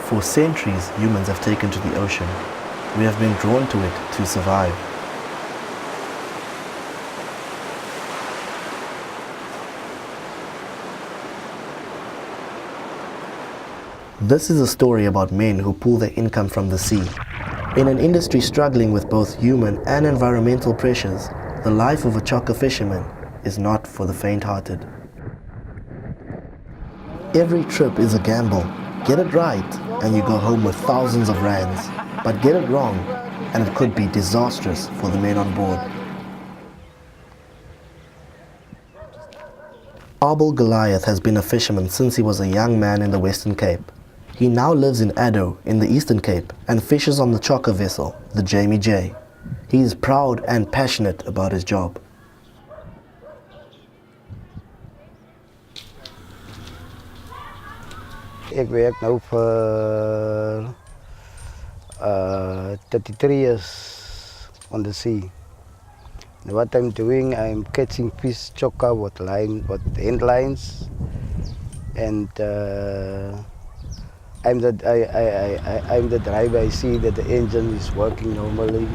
For centuries, humans have taken to the ocean. We have been drawn to it to survive. This is a story about men who pull their income from the sea. In an industry struggling with both human and environmental pressures, the life of a Chokka fisherman is not for the faint-hearted. Every trip is a gamble. Get it right, and you go home with thousands of rands. But get it wrong, and it could be disastrous for the men on board. Abel Goliath has been a fisherman since he was a young man in the Western Cape. He now lives in Addo in the Eastern Cape and fishes on the Chokka vessel, the Jamie J. He is proud and passionate about his job. Ik werk nu for 33 years on the sea. And what I'm doing, I'm catching fish, chokka, with end lines, and I'm the driver. I see that the engine is working normally.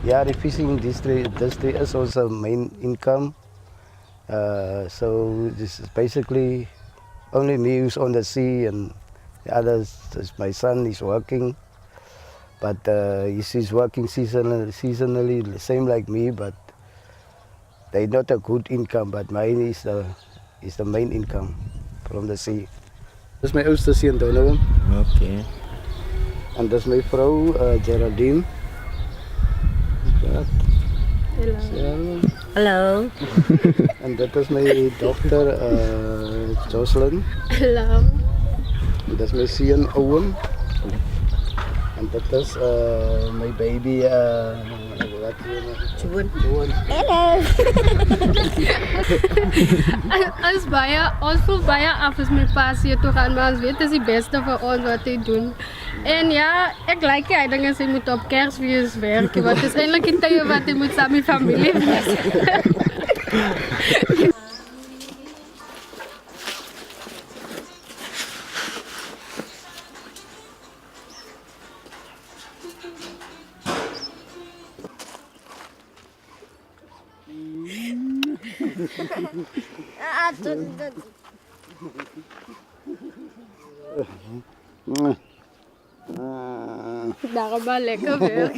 Yeah, the fishing industry is also main income. So this is basically only me who's on the sea, and the others, my son is working, but he's working seasonally, the same like me, but they're not a good income, but mine is the main income from the sea. This is my oudste seun Donovan. Okay. And this is my vrouw Geraldine. Hello. Hello. And that is my daughter Jocelyn. Hello. And that's my son Owen. And that is my baby Chubun. Hello. Ons voel baie af as my pas hier toe gaan, maar ons weet dis die beste vir ons wat hy doen. En ja, ek like hy dinge sy moet op Kersfees werk, want dis eintlik die tye wat hy moet saam met familie wees. Daar maar lekker werk.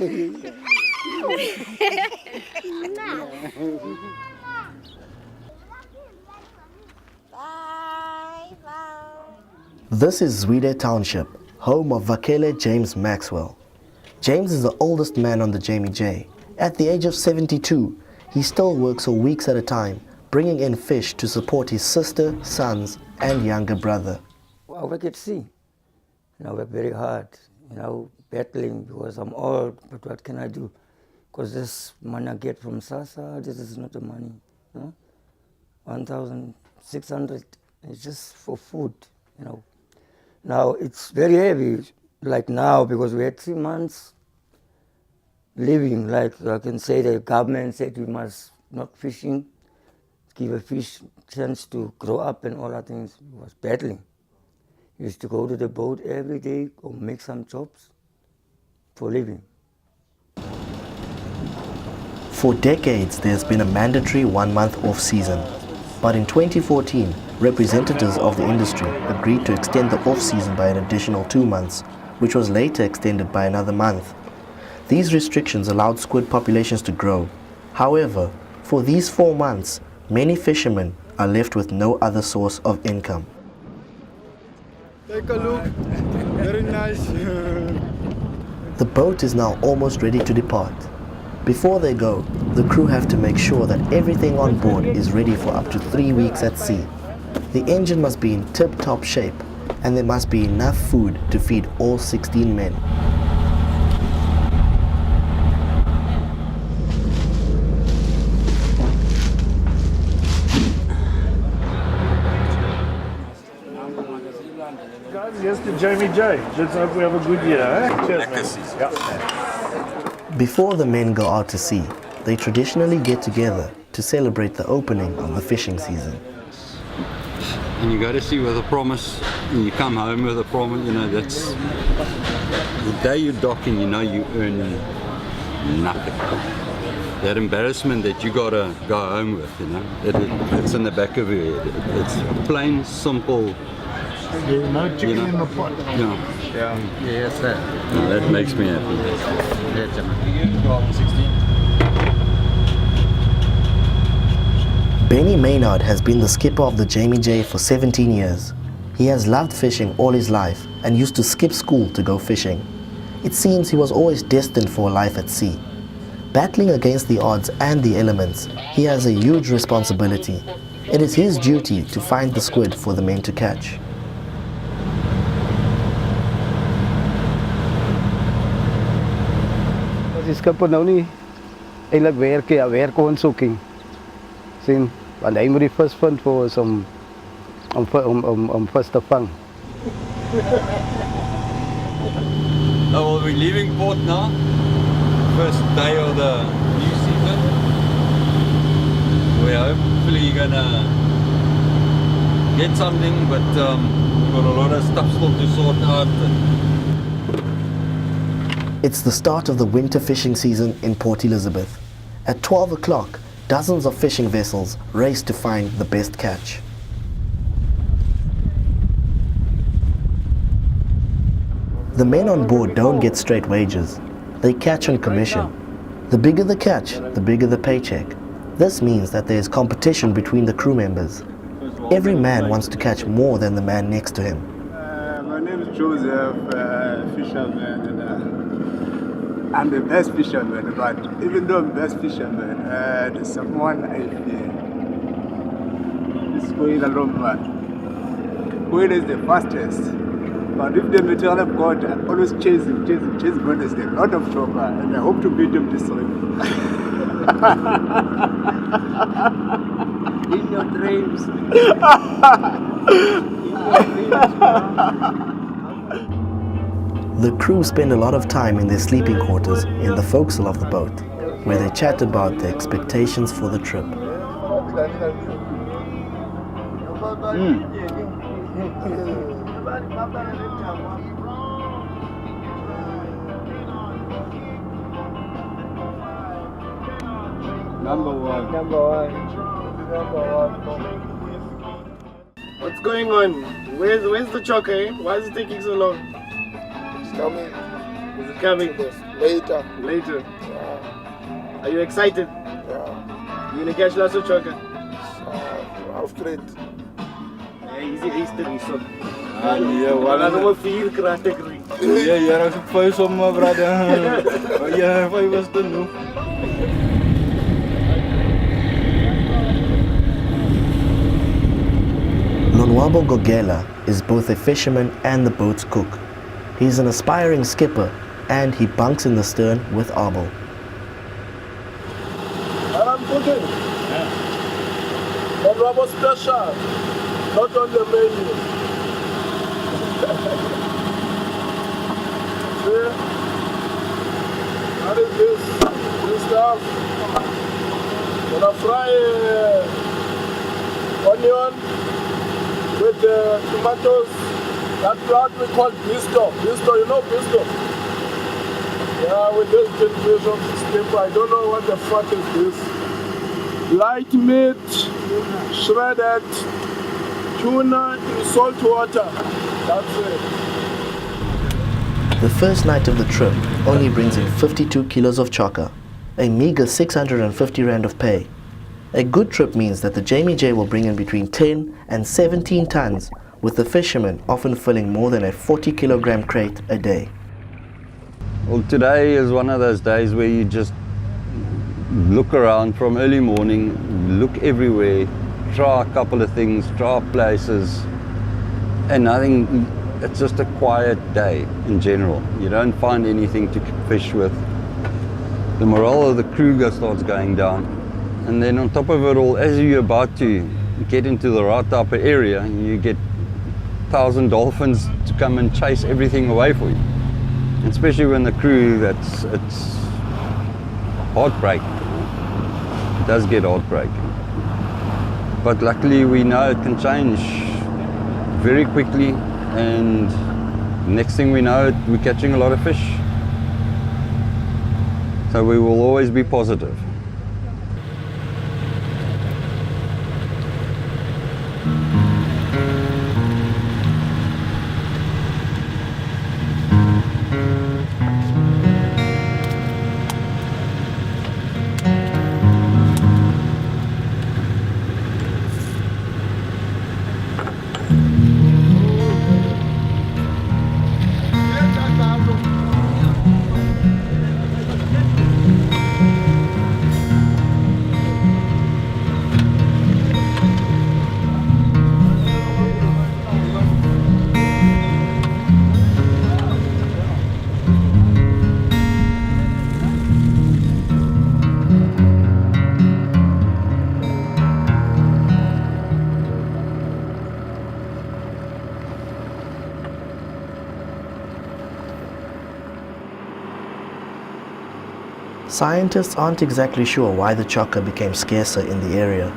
This is Squid Township, home of Vakele James Maxwele. James is the oldest man on the Jamie J. At the age of 72, he still works for weeks at a time, bringing in fish to support his sister, sons, and younger brother. I work at sea. I work very hard, battling because I'm old, but what can I do? Because this money I get from SASA, this is not the money. 1,600 is just for food, Now it's very heavy, like now, because we had 3 months living, like I can say the government said we must not fishing, give a fish chance to grow up and all that things. We was battling. We used to go to the boat every day or make some jobs for living. For decades, there's been a mandatory 1-month off-season. But in 2014, representatives of the industry agreed to extend the off-season by an additional 2 months, which was later extended by another month. These restrictions allowed squid populations to grow. However, for these 4 months, many fishermen are left with no other source of income. Take a look, very nice. The boat is now almost ready to depart. Before they go, the crew have to make sure that everything on board is ready for up to 3 weeks at sea. The engine must be in tip-top shape, and there must be enough food to feed all 16 men. Guys, here's the Jamie J. Let's hope we have a good year. Eh? Cheers, man. Yeah. Before the men go out to sea, they traditionally get together to celebrate the opening of the fishing season. and you go to sea with a promise, and you come home with a promise. You know, that's the day you dock and you know you earn nothing. That embarrassment that you gotta go home with, you know, it's in the back of your head. It's plain, simple. No chicken in the pot. Yeah. Yes, sir. No, that makes me happy. Yes, sir. 2016. Benny Maynard has been the skipper of the Jamie J for 17 years. He has loved fishing all his life and used to skip school to go fishing. It seems he was always destined for a life at sea. Battling against the odds and the elements, he has a huge responsibility. It is his duty to find the squid for the men to catch. Die skipper nou nie eintlik werk nie, hy werk ondersoeking. Sien, want hy moet die vis vind vir ons om vis te vang. Oh, well, we're leaving port now. First day of the new season. We're hopefully gonna get something, but we've got a lot of stuff still to sort out. It's the start of the winter fishing season in Port Elizabeth. At 12 o'clock, dozens of fishing vessels race to find the best catch. The men on board don't get straight wages. They catch on commission. The bigger the catch, the bigger the paycheck. This means that there is competition between the crew members. Every man wants to catch more than the man next to him. My name is Joseph, fisherman, and I'm the best fisherman, but even though I'm the best fisherman, there's someone I fear. It's Squid alone, man. Squid is the fastest. But if the material of God, I always chase him, God is the Lord of Chokka, and I hope to beat him this time. In your dreams. The crew spend a lot of time in their sleeping quarters in the forecastle of the boat, where they chat about their expectations for the trip. Number one. What's going on? Where's the Chokka, eh? Why is it taking so long? It's coming. Is it coming? Later. Later. Yeah. Are you excited? Yeah. You gonna catch lots of Chokka? Afraid. Easy history, so. Yeah, Wala naman 4 category. Yeah, I'm supposed to my brother. Yeah, 5 was done, no? Lonwabo Gogela is both a fisherman and the boat's cook. He's an aspiring skipper and he bunks in the stern with Abel. I'm cooking. Lonwabo special. Not on the menu. See? What is this? This stuff. Gonna fry onion with tomatoes. That plant we call bisto. Bisto, you know bisto? Yeah, with this tin fish of this paper. I don't know what the fuck is this. Light meat, shredded, tuna in salt water. That's it. The first night of the trip only brings in 52 kilos of chokka, a meager 650 rand of pay. A good trip means that the Jamie J will bring in between 10 and 17 tons, with the fishermen often filling more than a 40 kilogram crate a day. Well, today is one of those days where you just look around from early morning, look everywhere, try a couple of things, try places, and nothing. It's just a quiet day in general. You don't find anything to fish with. The morale of the crew starts going down. And then on top of it all, as you're about to get into the right type of area, you get 1,000 dolphins to come and chase everything away for you. Especially when the crew, it's heartbreaking. It does get heartbreaking. But luckily we know it can change very quickly, and next thing we know, we're catching a lot of fish. So we will always be positive. Scientists aren't exactly sure why the chokka became scarcer in the area.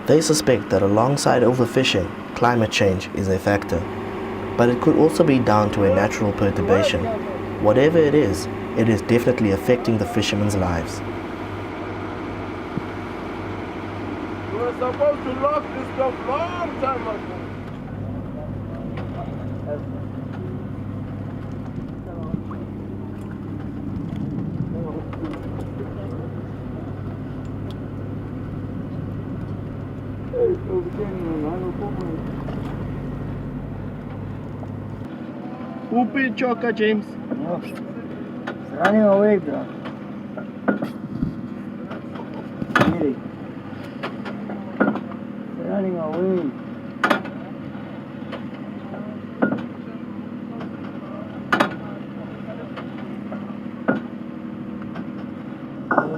They suspect that alongside overfishing, climate change is a factor. But it could also be down to a natural perturbation. Whatever it is definitely affecting the fishermen's lives. We were supposed to lock this stuff long time ago. Whoopie chokka, James. No. It's running away, bro. Really. It's running away.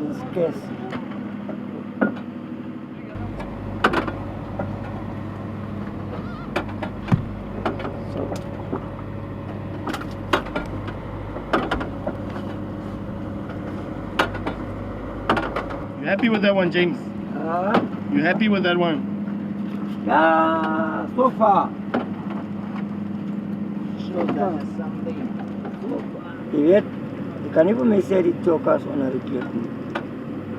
It's scarce. You happy with that one, James? You happy with that one? Yeah, so far. Je weet, je kan niet voor mij zeggen die chokka's onherkend niet.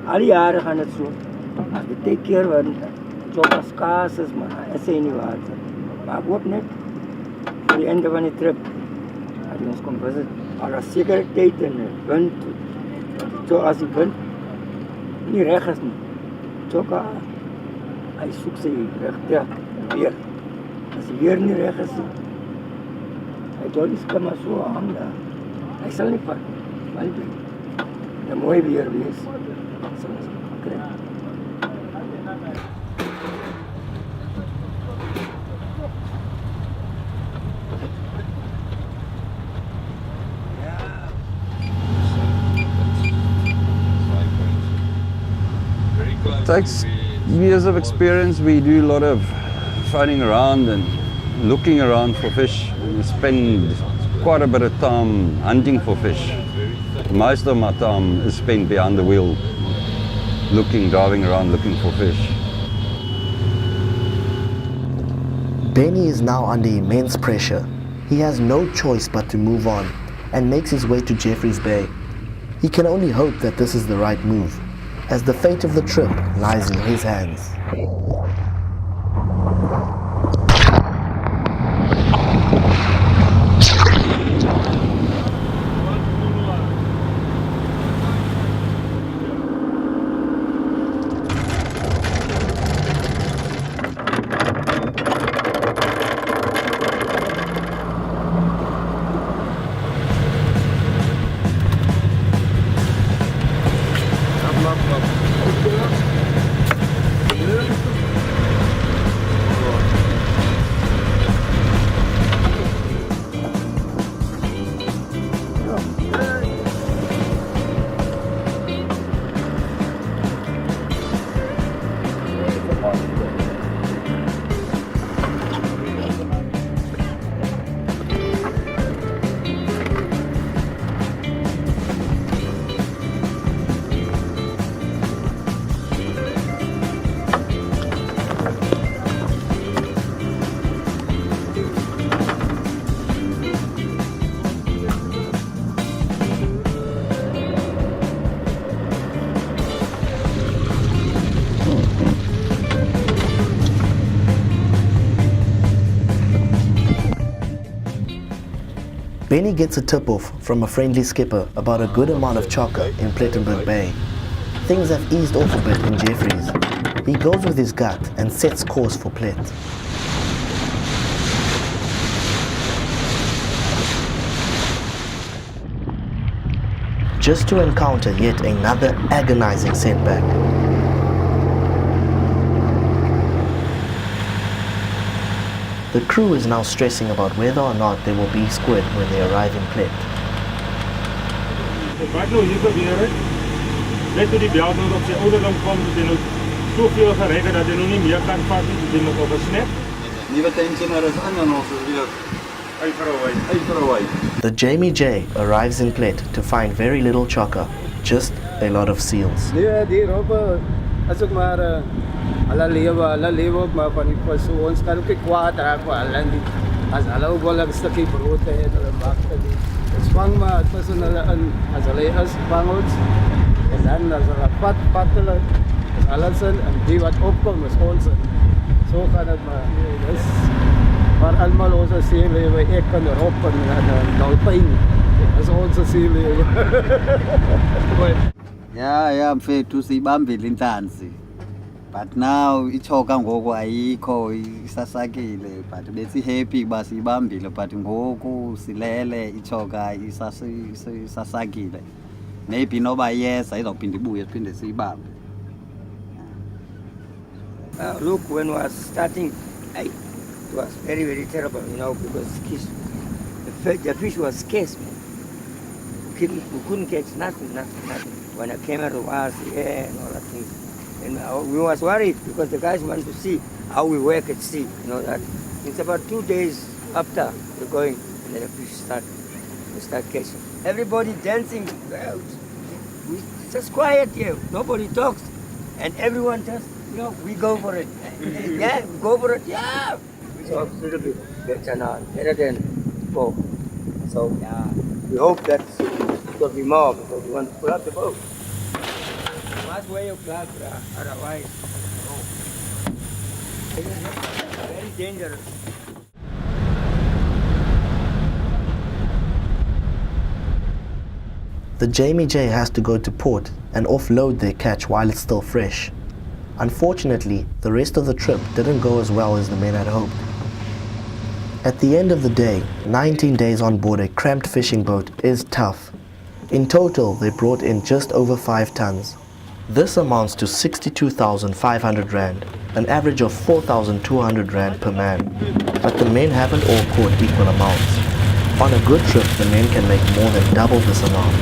Al die jaren gaan het zo. Als je twee keer wat chokka's kaas is, maar het zijn niet water. Maar ik hoop net, voor het einde van die trip, dat hij ons komt visiten. Maar dat is zeker tijd en punt. Zo als die punt niet recht is niet. Chokka, hij zoekt zijn recht weer. Als hij weer niet recht is, hij doet iets kan maar zo hangen. Hij zal niet pakken, maar niet. Dan mooi weer wees. Zal hij krijgen. It takes years of experience. We do a lot of phoning around and looking around for fish. We spend quite a bit of time hunting for fish. Most of my time is spent behind the wheel, driving around looking for fish. Benny is now under immense pressure. He has no choice but to move on and makes his way to Jeffreys Bay. He can only hope that this is the right move, as the fate of the trip lies in his hands. Benny gets a tip-off from a friendly skipper about a good amount of chokka in Plettenberg Bay. Things have eased off a bit in Jeffries. He goes with his gut and sets course for Plet. Just to encounter yet another agonizing setback. The crew is now stressing about whether or not there will be squid when they arrive in Plet. Net toe die bel nou op sy ouderdom kom, het hy nou soveel gereik dat hy nou nie meer kan vat nie, het hy nog op 'n snap. Nuwe tensioner is aan en ons is weer uit vir 'n wy. The Jamie J arrives in Plet to find very little chokka, just a lot of seals. Nee, die rope is ook maar hulle lewe ook maar van die vis. So ons kan ook nie kwaad raak vir hulle nie. As hulle ook wel 'n stukkie brood het, hulle maak dit. Ons vang maar tussen hulle in, as hulle is, vang ons. En dan as hulle pat hulle, is alles in, en die wat opkom is ons in. So gaan het maar. Dus, maar allemaal onze seelewe, ek kan erop en dolpijn. Dat is onze seelewe. Yeah, mfethu siyibambile inhlanzi. But now ichokka ngoku ayikho isasakile, but besi happy kuba siyibambile, but ngoku silele ichokka isasakile. Maybe noba yes ayizophinda ibuye siphinde siyibambe. Look, when we was starting, it was very, very terrible, because the fish was scarce, man. We couldn't catch nothing. When the camera was here and all that things. And we was worried because the guys wanted to see how we work at sea, that. It's about 2 days after we're going, and then the fish start catching. Everybody dancing, it's just quiet here, nobody talks, and everyone just, we go for it. Yeah, we go for it, yeah. So a little bit better than before. So yeah, we hope that it will be more because we want to pull up the boat. Last way of class, otherwise, very dangerous. The Jamie J has to go to port and offload their catch while it's still fresh. Unfortunately, the rest of the trip didn't go as well as the men had hoped. At the end of the day, 19 days on board a cramped fishing boat is tough. In total, they brought in just over 5 tons. This amounts to 62,500 rand, an average of 4,200 rand per man. But the men haven't all caught equal amounts. On a good trip, the men can make more than double this amount.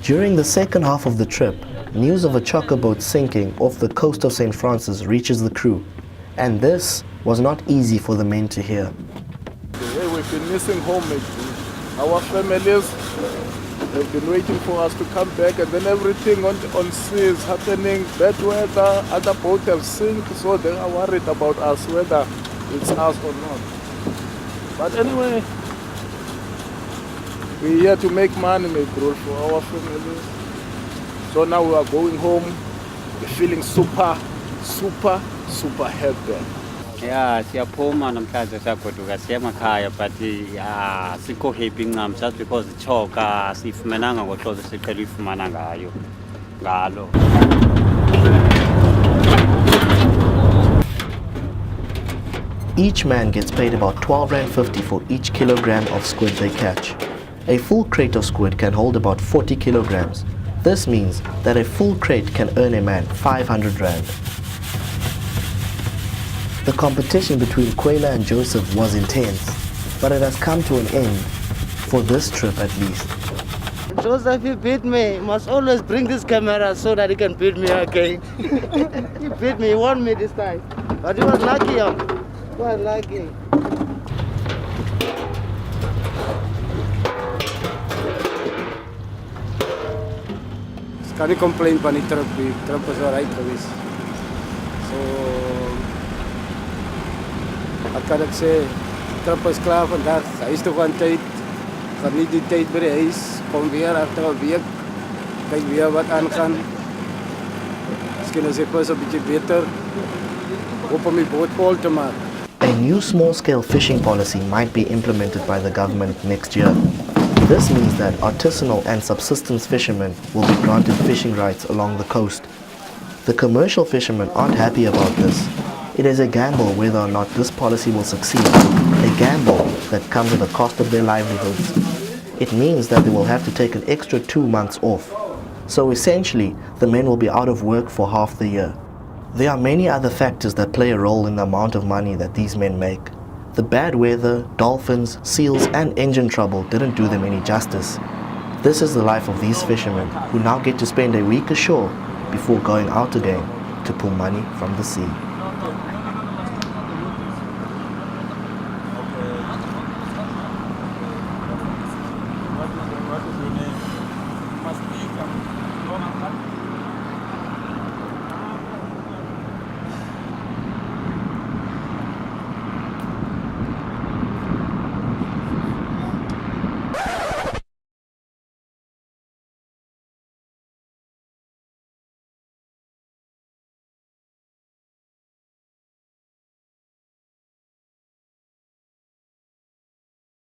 During the second half of the trip, news of a chokka boat sinking off the coast of St. Francis reaches the crew, and this was not easy for the men to hear. Hey, we've been missing home, mate. Our families have been waiting for us to come back, and then everything on sea is happening. Bad weather, other boats have sunk, so they are worried about us, whether it's us or not. But anyway, we're here to make money, my bro, for our families. So now we are going home. We're feeling super happy. Yeah, siyaphuma namhlanje siyagoduka siya emakhaya, but sikho happy ncam just because ichokka siyifumenanga ngohlobo siqhela uyifumana ngalo. Each man gets paid about 12 Rand 50 for each kilogram of squid they catch. A full crate of squid can hold about 40 kilograms. This means that a full crate can earn a man 500 Rand. The competition between Quayla and Joseph was intense, but it has come to an end, for this trip at least. Joseph, he beat me. He must always bring this camera so that he can beat me again. He beat me, he won me this time. But he was lucky, quite lucky. Ik kan niet complain van die trip. Die trip is wel rijk geweest. So, wat kan ik zeggen? De trip is klaar vandaag. Hij is toch aan tijd. Geniet die tijd bij de huis. Kom weer achter een week. Kijk weer wat aangaan. Misschien is het pas een beetje beter. Hoop om die boot vol te maken. A new small-scale fishing policy might be implemented by the government next year. This means that artisanal and subsistence fishermen will be granted fishing rights along the coast. The commercial fishermen aren't happy about this. It is a gamble whether or not this policy will succeed, a gamble that comes at the cost of their livelihoods. It means that they will have to take an extra 2 months off. So essentially, the men will be out of work for half the year. There are many other factors that play a role in the amount of money that these men make. The bad weather, dolphins, seals and engine trouble didn't do them any justice. This is the life of these fishermen who now get to spend a week ashore before going out again to pull money from the sea.